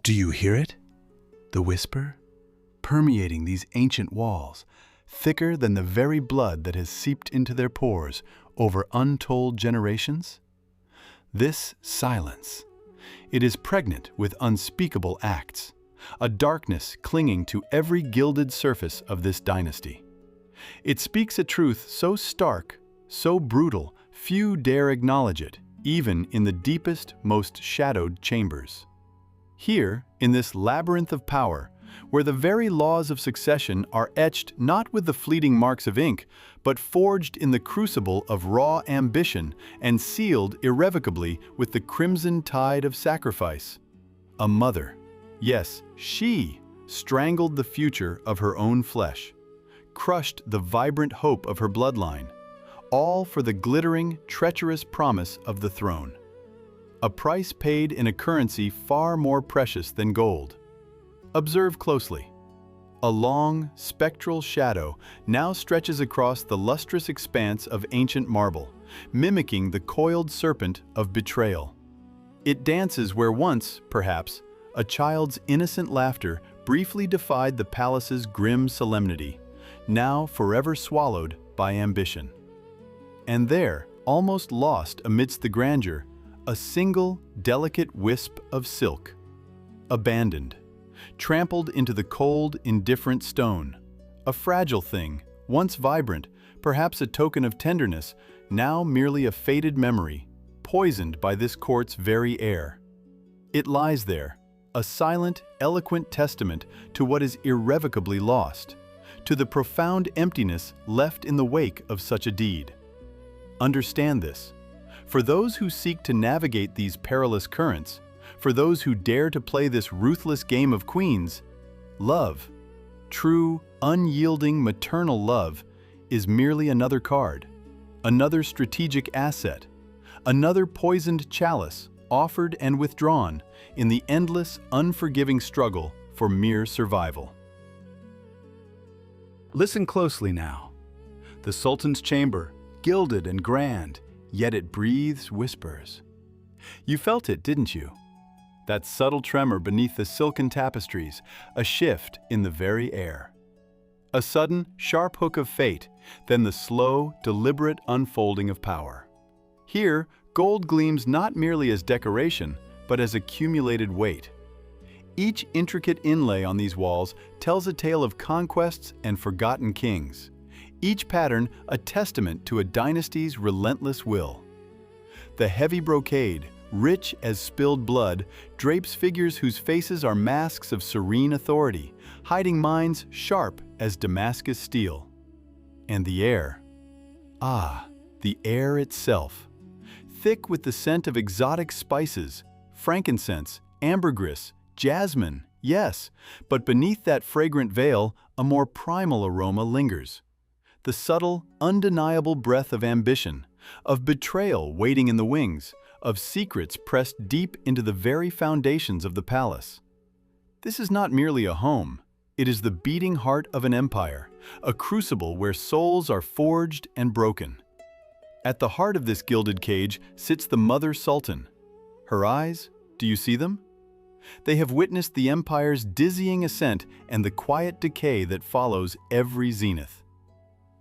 Do you hear it? The whisper? Permeating these ancient walls, thicker than the very blood that has seeped into their pores over untold generations? This silence. It is pregnant with unspeakable acts, a darkness clinging to every gilded surface of this dynasty. It speaks a truth so stark, so brutal, few dare acknowledge it, even in the deepest, most shadowed chambers. Here, in this labyrinth of power, where the very laws of succession are etched not with the fleeting marks of ink, but forged in the crucible of raw ambition and sealed irrevocably with the crimson tide of sacrifice. A mother, yes, she strangled the future of her own flesh, crushed the vibrant hope of her bloodline, all for the glittering, treacherous promise of the throne. A price paid in a currency far more precious than gold. Observe closely. A long, spectral shadow now stretches across the lustrous expanse of ancient marble, mimicking the coiled serpent of betrayal. It dances where once, perhaps, a child's innocent laughter briefly defied the palace's grim solemnity, now forever swallowed by ambition. And there, almost lost amidst the grandeur, a single, delicate wisp of silk. Abandoned, trampled into the cold, indifferent stone. A fragile thing, once vibrant, perhaps a token of tenderness, now merely a faded memory, poisoned by this court's very air. It lies there, a silent, eloquent testament to what is irrevocably lost, to the profound emptiness left in the wake of such a deed. Understand this. For those who seek to navigate these perilous currents, for those who dare to play this ruthless game of queens, love, true, unyielding, maternal love, is merely another card, another strategic asset, another poisoned chalice offered and withdrawn in the endless, unforgiving struggle for mere survival. Listen closely now. The Sultan's chamber, gilded and grand, yet it breathes whispers. You felt it, didn't you? That subtle tremor beneath the silken tapestries, a shift in the very air. A sudden, sharp hook of fate, then the slow, deliberate unfolding of power. Here, gold gleams not merely as decoration, but as accumulated weight. Each intricate inlay on these walls tells a tale of conquests and forgotten kings. Each pattern a testament to a dynasty's relentless will. The heavy brocade, rich as spilled blood, drapes figures whose faces are masks of serene authority, hiding minds sharp as Damascus steel. And the air. Ah, the air itself. Thick with the scent of exotic spices, frankincense, ambergris, jasmine, yes, but beneath that fragrant veil, a more primal aroma lingers. The subtle, undeniable breath of ambition, of betrayal waiting in the wings, of secrets pressed deep into the very foundations of the palace. This is not merely a home. It is the beating heart of an empire, a crucible where souls are forged and broken. At the heart of this gilded cage sits the Mother Sultan. Her eyes, do you see them? They have witnessed the empire's dizzying ascent and the quiet decay that follows every zenith.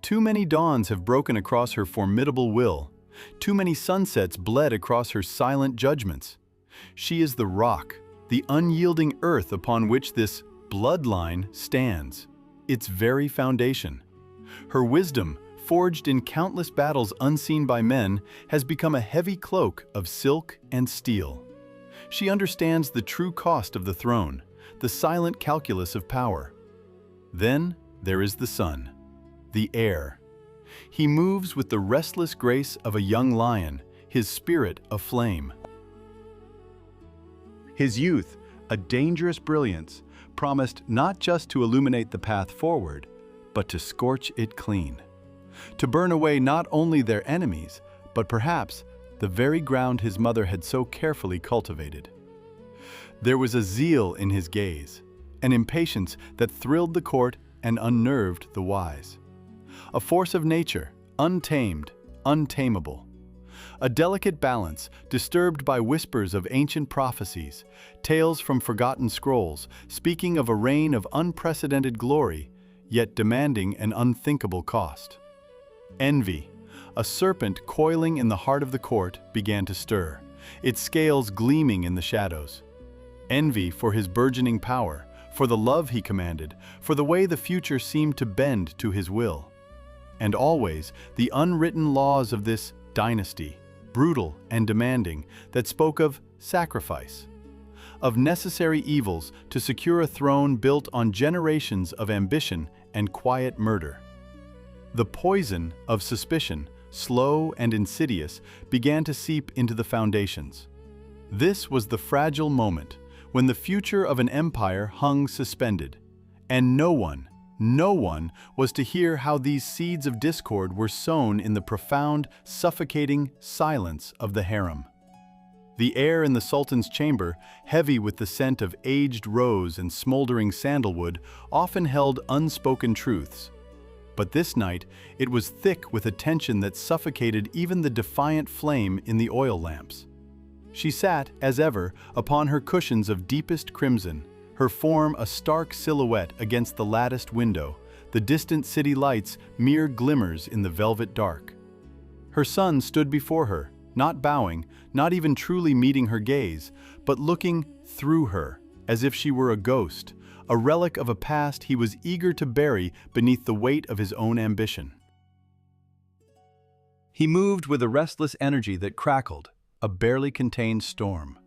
Too many dawns have broken across her formidable will. Too many sunsets bled across her silent judgments. She is the rock, the unyielding earth upon which this bloodline stands, its very foundation. Her wisdom, forged in countless battles unseen by men, has become a heavy cloak of silk and steel. She understands the true cost of the throne, the silent calculus of power. Then there is the sun. The heir. He moves with the restless grace of a young lion, his spirit aflame. His youth, a dangerous brilliance, promised not just to illuminate the path forward, but to scorch it clean. To burn away not only their enemies, but perhaps the very ground his mother had so carefully cultivated. There was a zeal in his gaze, an impatience that thrilled the court and unnerved the wise. A force of nature, untamed, untamable. a delicate balance disturbed by whispers of ancient prophecies, tales from forgotten scrolls, speaking of a reign of unprecedented glory, yet demanding an unthinkable cost. Envy, a serpent coiling in the heart of the court, began to stir, its scales gleaming in the shadows. Envy for his burgeoning power, for the love he commanded, for the way the future seemed to bend to his will. And always the unwritten laws of this dynasty, brutal and demanding, that spoke of sacrifice, of necessary evils to secure a throne built on generations of ambition and quiet murder. The poison of suspicion, slow and insidious, began to seep into the foundations. This was the fragile moment when the future of an empire hung suspended, and no one was to hear how these seeds of discord were sown in the profound, suffocating silence of the harem. The air in the Sultan's chamber, heavy with the scent of aged rose and smoldering sandalwood, often held unspoken truths. But this night, it was thick with a tension that suffocated even the defiant flame in the oil lamps. She sat, as ever, upon her cushions of deepest crimson, her form a stark silhouette against the latticed window, the distant city lights mere glimmers in the velvet dark. Her son stood before her, not bowing, not even truly meeting her gaze, but looking through her, as if she were a ghost, a relic of a past he was eager to bury beneath the weight of his own ambition. He moved with a restless energy that crackled, a barely contained storm.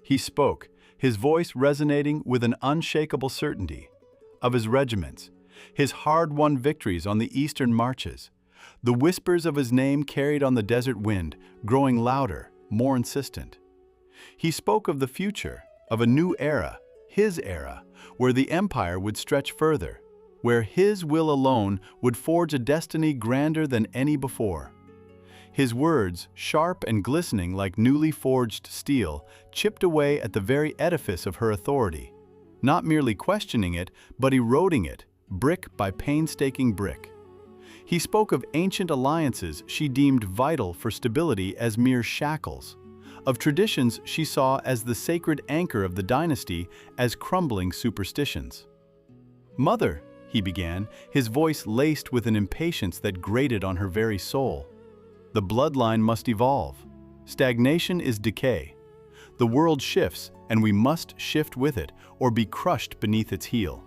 He spoke, his voice resonating with an unshakable certainty, of his regiments, his hard-won victories on the eastern marches, the whispers of his name carried on the desert wind, growing louder, more insistent. He spoke of the future, of a new era, his era, where the empire would stretch further, where his will alone would forge a destiny grander than any before. His words, sharp and glistening like newly forged steel, chipped away at the very edifice of her authority, not merely questioning it, but eroding it, brick by painstaking brick. He spoke of ancient alliances she deemed vital for stability as mere shackles, of traditions she saw as the sacred anchor of the dynasty as crumbling superstitions. "Mother," he began, his voice laced with an impatience that grated on her very soul. "The bloodline must evolve. Stagnation is decay. The world shifts, and we must shift with it, or be crushed beneath its heel.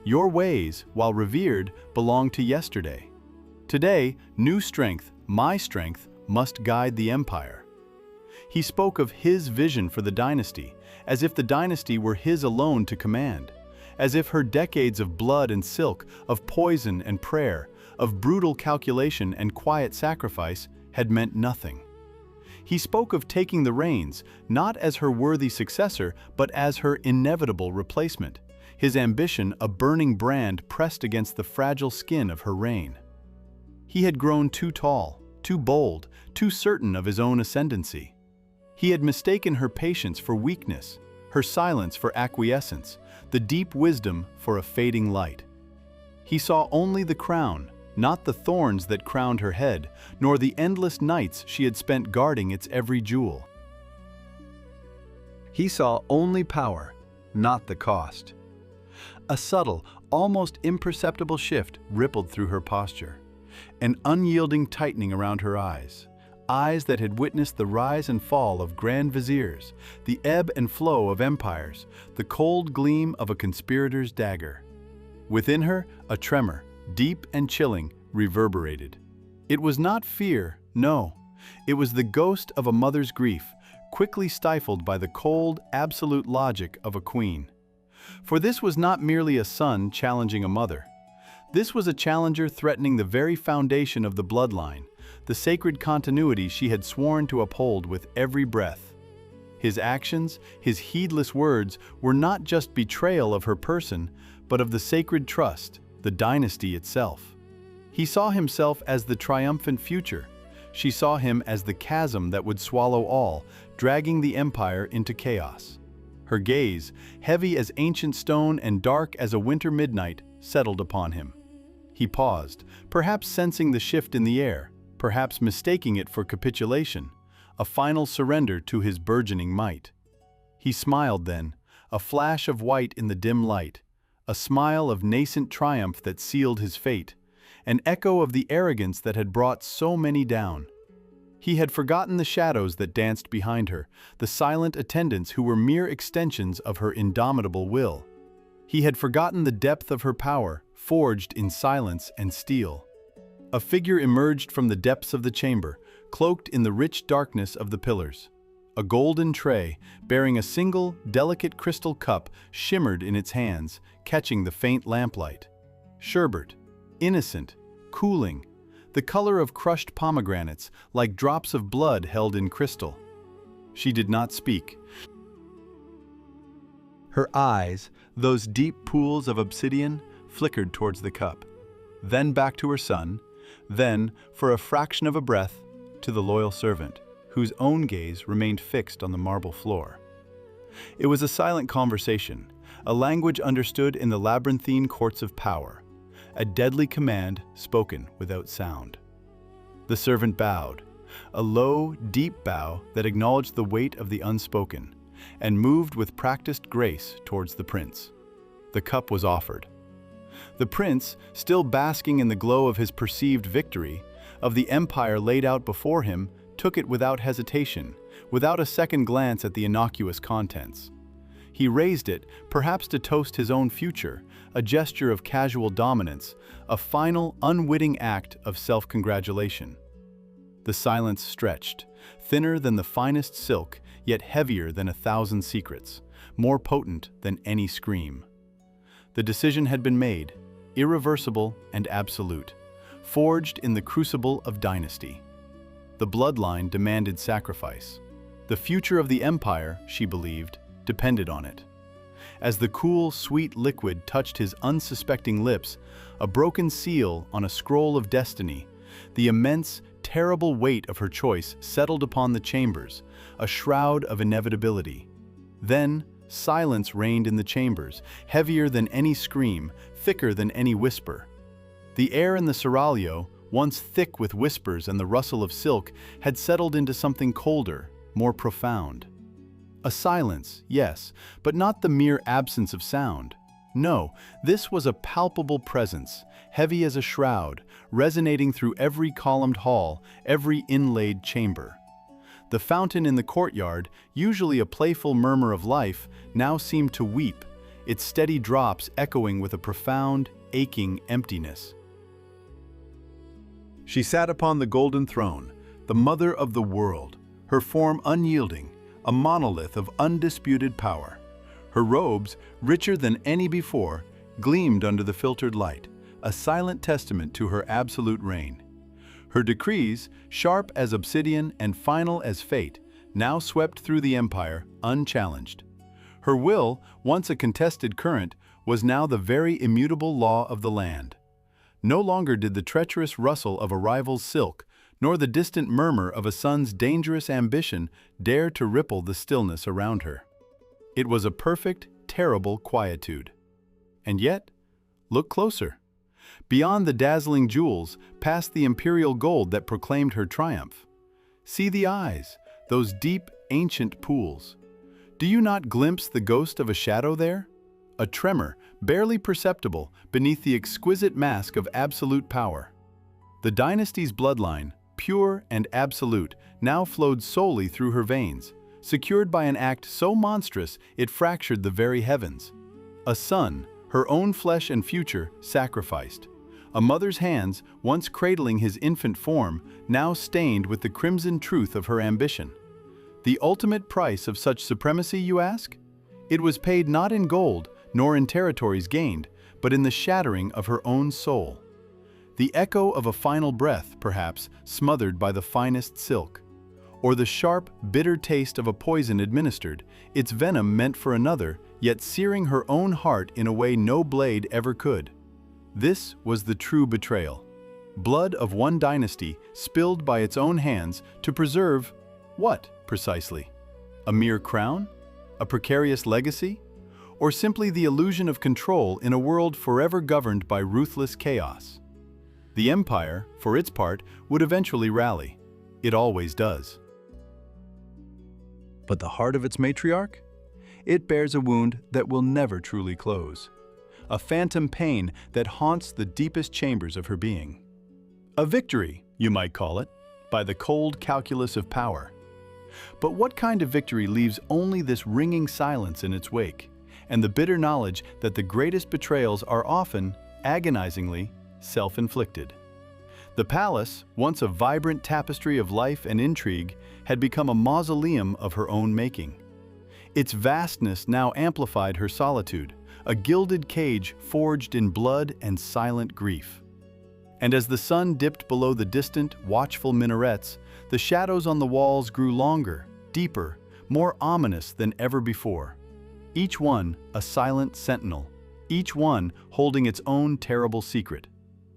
Your ways, while revered, belong to yesterday. Today, new strength, my strength, must guide the empire." He spoke of his vision for the dynasty, as if the dynasty were his alone to command, as if her decades of blood and silk, of poison and prayer, of brutal calculation and quiet sacrifice, had meant nothing. He spoke of taking the reins, not as her worthy successor, but as her inevitable replacement, his ambition a burning brand pressed against the fragile skin of her reign. He had grown too tall, too bold, too certain of his own ascendancy. He had mistaken her patience for weakness, her silence for acquiescence, the deep wisdom for a fading light. He saw only the crown, not the thorns that crowned her head, nor the endless nights she had spent guarding its every jewel. He saw only power, not the cost. A subtle, almost imperceptible shift rippled through her posture, an unyielding tightening around her eyes, eyes that had witnessed the rise and fall of grand viziers, the ebb and flow of empires, the cold gleam of a conspirator's dagger. Within her, a tremor, deep and chilling, reverberated. It was not fear, no. It was the ghost of a mother's grief, quickly stifled by the cold, absolute logic of a queen. For this was not merely a son challenging a mother. This was a challenger threatening the very foundation of the bloodline, the sacred continuity she had sworn to uphold with every breath. His actions, his heedless words, were not just betrayal of her person, but of the sacred trust, the dynasty itself. He saw himself as the triumphant future. She saw him as the chasm that would swallow all, dragging the empire into chaos. Her gaze, heavy as ancient stone and dark as a winter midnight, settled upon him. He paused, perhaps sensing the shift in the air, perhaps mistaking it for capitulation, a final surrender to his burgeoning might. He smiled then, a flash of white in the dim light, a smile of nascent triumph that sealed his fate, an echo of the arrogance that had brought so many down. He had forgotten the shadows that danced behind her, the silent attendants who were mere extensions of her indomitable will. He had forgotten the depth of her power, forged in silence and steel. A figure emerged from the depths of the chamber, cloaked in the rich darkness of the pillars. A golden tray, bearing a single, delicate crystal cup, shimmered in its hands, catching the faint lamplight. Sherbet, innocent, cooling, the color of crushed pomegranates, like drops of blood held in crystal. She did not speak. Her eyes, those deep pools of obsidian, flickered towards the cup, then back to her son, then, for a fraction of a breath, to the loyal servant, whose own gaze remained fixed on the marble floor. It was a silent conversation, a language understood in the labyrinthine courts of power, a deadly command spoken without sound. The servant bowed, a low, deep bow that acknowledged the weight of the unspoken, and moved with practiced grace towards the prince. The cup was offered. The prince, still basking in the glow of his perceived victory, of the empire laid out before him, took it without hesitation, without a second glance at the innocuous contents. He raised it, perhaps to toast his own future, a gesture of casual dominance, a final, unwitting act of self-congratulation. The silence stretched, thinner than the finest silk, yet heavier than 1,000 secrets, more potent than any scream. The decision had been made, irreversible and absolute, forged in the crucible of dynasty. The bloodline demanded sacrifice. The future of the empire, she believed, depended on it. As the cool, sweet liquid touched his unsuspecting lips, a broken seal on a scroll of destiny, the immense, terrible weight of her choice settled upon the chambers, a shroud of inevitability. Then, silence reigned in the chambers, heavier than any scream, thicker than any whisper. The air in the seraglio, once thick with whispers and the rustle of silk, had settled into something colder, more profound. A silence, yes, but not the mere absence of sound. No, this was a palpable presence, heavy as a shroud, resonating through every columned hall, every inlaid chamber. The fountain in the courtyard, usually a playful murmur of life, now seemed to weep, its steady drops echoing with a profound, aching emptiness. She sat upon the golden throne, the mother of the world, her form unyielding, a monolith of undisputed power. Her robes, richer than any before, gleamed under the filtered light, a silent testament to her absolute reign. Her decrees, sharp as obsidian and final as fate, now swept through the empire, unchallenged. Her will, once a contested current, was now the very immutable law of the land. No longer did the treacherous rustle of a rival's silk, nor the distant murmur of a son's dangerous ambition dare to ripple the stillness around her. It was a perfect, terrible quietude. And yet, look closer. Beyond the dazzling jewels, past the imperial gold that proclaimed her triumph. See the eyes, those deep, ancient pools. Do you not glimpse the ghost of a shadow there? A tremor, barely perceptible, beneath the exquisite mask of absolute power. The dynasty's bloodline, pure and absolute, now flowed solely through her veins, secured by an act so monstrous it fractured the very heavens. A son, her own flesh and future, sacrificed. A mother's hands, once cradling his infant form, now stained with the crimson truth of her ambition. The ultimate price of such supremacy, you ask? It was paid not in gold, nor in territories gained, but in the shattering of her own soul. The echo of a final breath, perhaps, smothered by the finest silk. Or the sharp, bitter taste of a poison administered, its venom meant for another, yet searing her own heart in a way no blade ever could. This was the true betrayal. Blood of one dynasty spilled by its own hands to preserve what, precisely? A mere crown? A precarious legacy? Or simply the illusion of control in a world forever governed by ruthless chaos? The empire, for its part, would eventually rally. It always does. But the heart of its matriarch? It bears a wound that will never truly close. A phantom pain that haunts the deepest chambers of her being. A victory, you might call it, by the cold calculus of power. But what kind of victory leaves only this ringing silence in its wake, and the bitter knowledge that the greatest betrayals are often, agonizingly, self-inflicted? The palace, once a vibrant tapestry of life and intrigue, had become a mausoleum of her own making. Its vastness now amplified her solitude, a gilded cage forged in blood and silent grief. And as the sun dipped below the distant, watchful minarets, the shadows on the walls grew longer, deeper, more ominous than ever before. Each one a silent sentinel, each one holding its own terrible secret.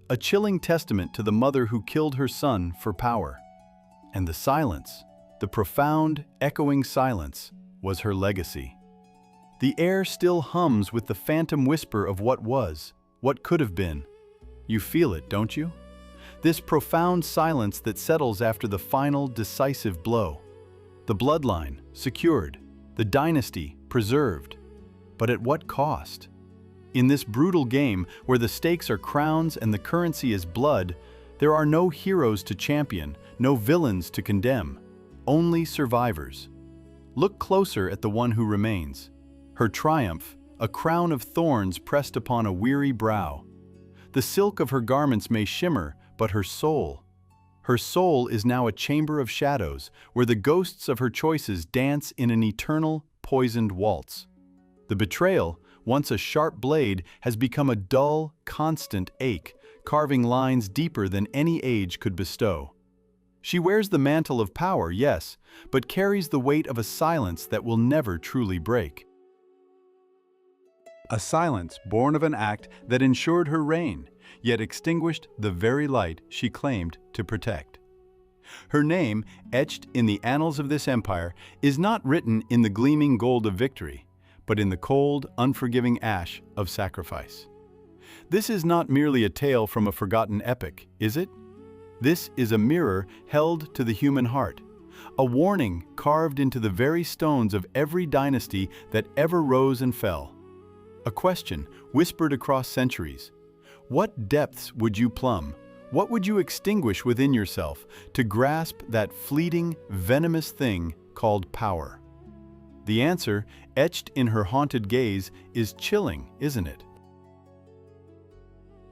A chilling testament to the mother who killed her son for power. And the silence, the profound, echoing silence, was her legacy. The air still hums with the phantom whisper of what was, what could have been. You feel it, don't you? This profound silence that settles after the final, decisive blow. The bloodline, secured. The dynasty, preserved. But at what cost? In this brutal game, where the stakes are crowns and the currency is blood, there are no heroes to champion, no villains to condemn. Only survivors. Look closer at the one who remains. Her triumph, a crown of thorns pressed upon a weary brow. The silk of her garments may shimmer, but her soul is now a chamber of shadows, where the ghosts of her choices dance in an eternal, poisoned waltz. The betrayal, once a sharp blade, has become a dull, constant ache, carving lines deeper than any age could bestow. She wears the mantle of power, yes, but carries the weight of a silence that will never truly break. A silence born of an act that ensured her reign, yet extinguished the very light she claimed to protect. Her name, etched in the annals of this empire, is not written in the gleaming gold of victory, but in the cold, unforgiving ash of sacrifice. This is not merely a tale from a forgotten epic, is it? This is a mirror held to the human heart, a warning carved into the very stones of every dynasty that ever rose and fell. A question whispered across centuries. What depths would you plumb? What would you extinguish within yourself to grasp that fleeting, venomous thing called power? The answer, etched in her haunted gaze, is chilling, isn't it?